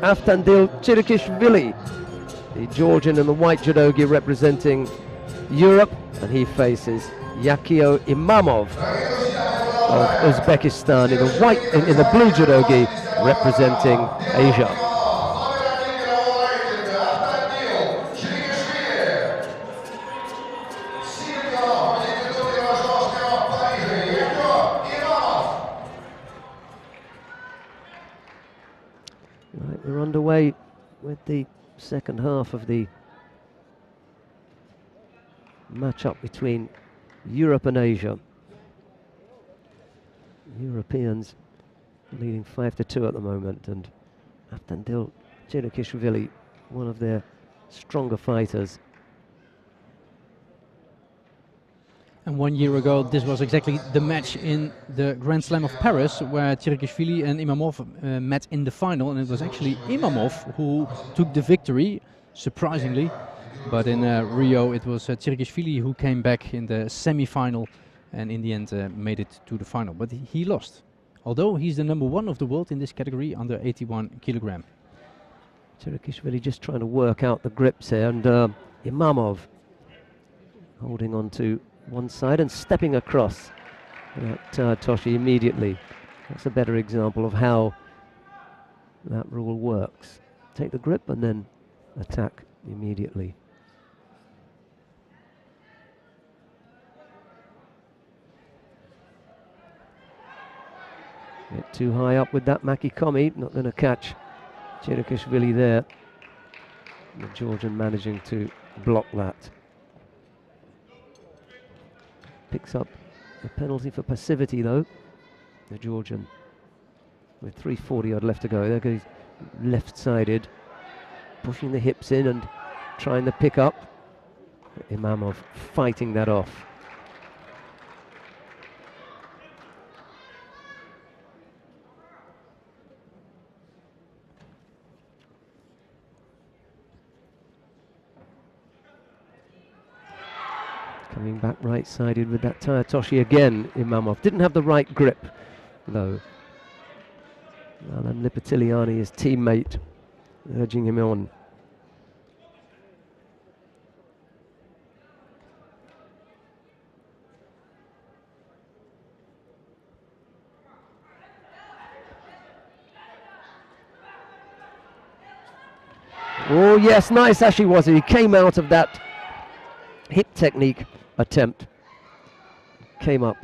Автандил Чрикишвili, the Georgian and the white judogi representing Europe, and he faces Yaхё Imamov of Uzbekistan in the blue judogi representing Asia. Right, we're underway with the second half of the match-up between Europe and Asia. Europeans leading 5-2 at the moment, and Автандил Чрикишвили, one of their stronger fighters. And 1 year ago, this was exactly the match in the Grand Slam of Paris, where Chrikishvili and Imamov met in the final, and it was actually Imamov who took the victory, surprisingly. But in Rio, it was Chrikishvili who came back in the semi-final, and in the end made it to the final. But he lost, although he's the #1 of the world in this category, under 81 kilogram. Chrikishvili just trying to work out the grips here, and Imamov holding on to one side and stepping across at Toshi immediately. That's a better example of how that rule works. Take the grip and then attack immediately. Get too high up with that Makikomi, not going to catch Chirikishvili there. The Georgian managing to block that. Picks up a penalty for passivity though, the Georgian, with 3:40 odd left to go. There goes left-sided, pushing the hips in and trying to pick up. Imamov fighting that off. Coming back right-sided with that Toshi again, Imamov. Didn't have the right grip, though. Alan Lipatiliani, his teammate, urging him on. Oh yes, nice Ashiwaza. He came out of that hip technique attempt, came up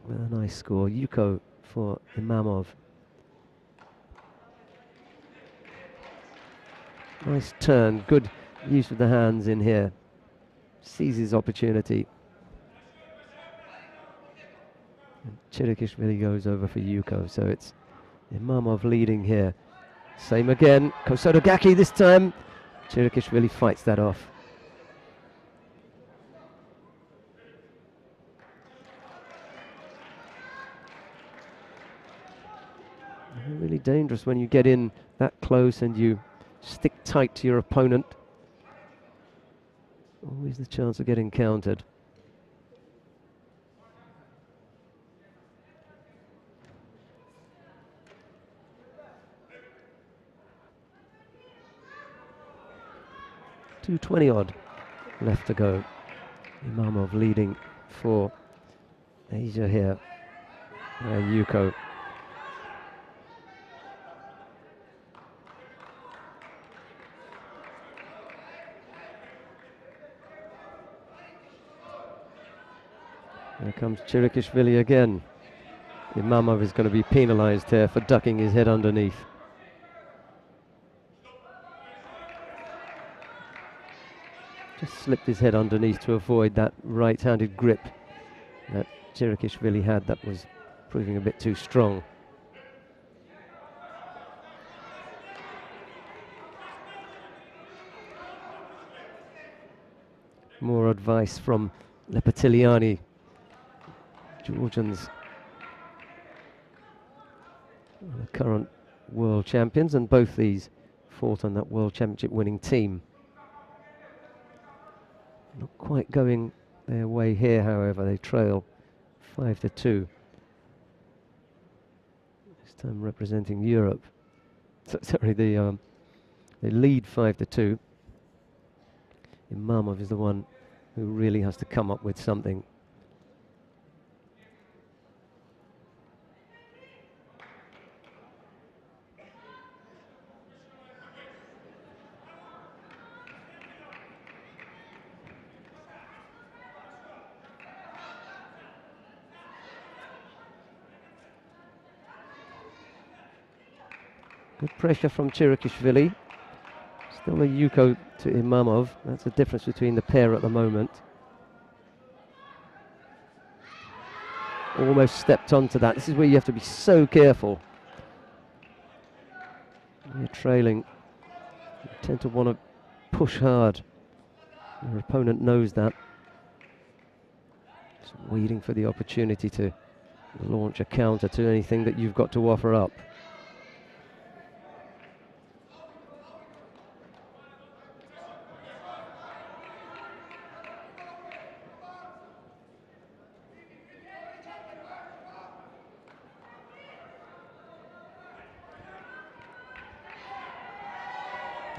with a nice score. Yuko for Imamov. Nice turn, good use of the hands in here. Seizes opportunity. And Chirikishvili goes over for Yuko, so it's Imamov leading here. Same again, Kosodogaki this time. Chirikishvili fights that off. Really dangerous when you get in that close and you stick tight to your opponent. Always the chance of getting countered. .220 odd left to go. Imamov leading for Asia here. Yuko. Here comes Chirikishvili again. Imamov is going to be penalized here for ducking his head underneath. Just slipped his head underneath to avoid that right-handed grip that Chirikishvili had that was proving a bit too strong. More advice from Lepatiliani. Georgians, the current world champions, and both these fought on that world championship winning team. Not quite going their way here, however. They trail 5-2. This time representing Europe. sorry, they lead 5-2. Imamov is the one who really has to come up with something. Good pressure from Chirikishvili. Still a Yuko to Imamov. That's the difference between the pair at the moment. Almost stepped onto that. This is where you have to be so careful. When you're trailing, you tend to want to push hard. Your opponent knows that. Just waiting for the opportunity to launch a counter to anything that you've got to offer up.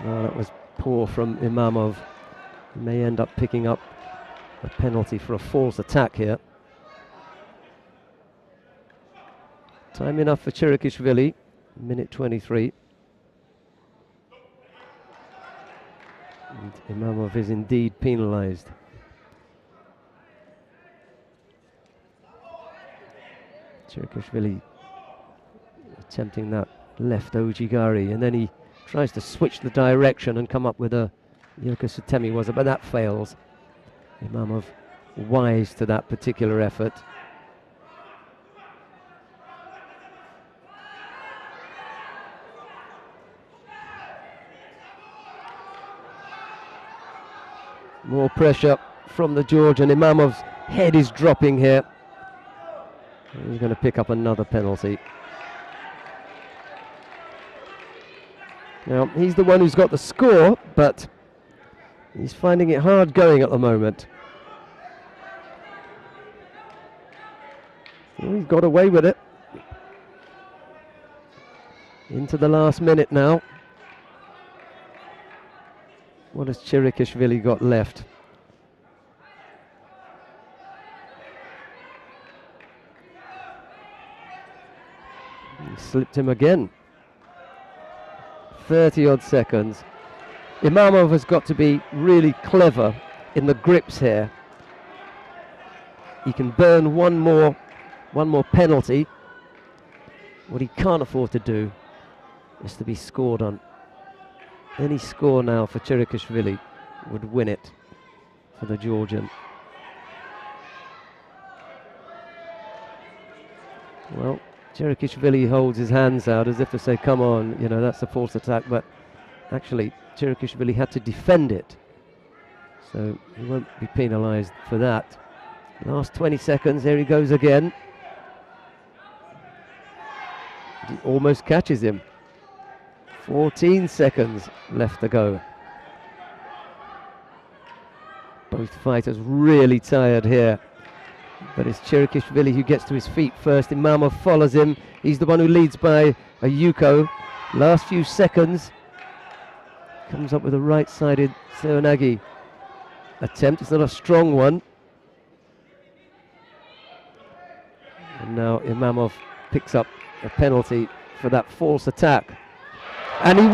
Oh, that was poor from Imamov. He may end up picking up a penalty for a false attack here. Time enough for Chirikishvili, minute 23. And Imamov is indeed penalised. Chirikishvili attempting that left ojigari, and then he tries to switch the direction and come up with a Yoko Sutemi was it, but that fails. Imamov wise to that particular effort. More pressure from the Georgian. Imamov's head is dropping here. He's going to pick up another penalty. Now, he's the one who's got the score, but he's finding it hard going at the moment. Well, he's got away with it. Into the last minute now. What has Chirikishvili got left? He slipped him again. 30-odd seconds. Imamov has got to be really clever in the grips here. He can burn one more penalty. What he can't afford to do is to be scored on. Any score now for Chirikishvili would win it for the Georgian. Well, Chirikishvili holds his hands out as if to say, come on, you know, that's a false attack, but actually Chirikishvili had to defend it. So he won't be penalised for that. Last 20 seconds, here he goes again. He almost catches him. 14 seconds left to go. Both fighters really tired here. But it's Chirikishvili who gets to his feet first. Imamov follows him. He's the one who leads by a Yuko. Last few seconds. Comes up with a right-sided Seoinage attempt. It's not a strong one. And now Imamov picks up a penalty for that false attack. And he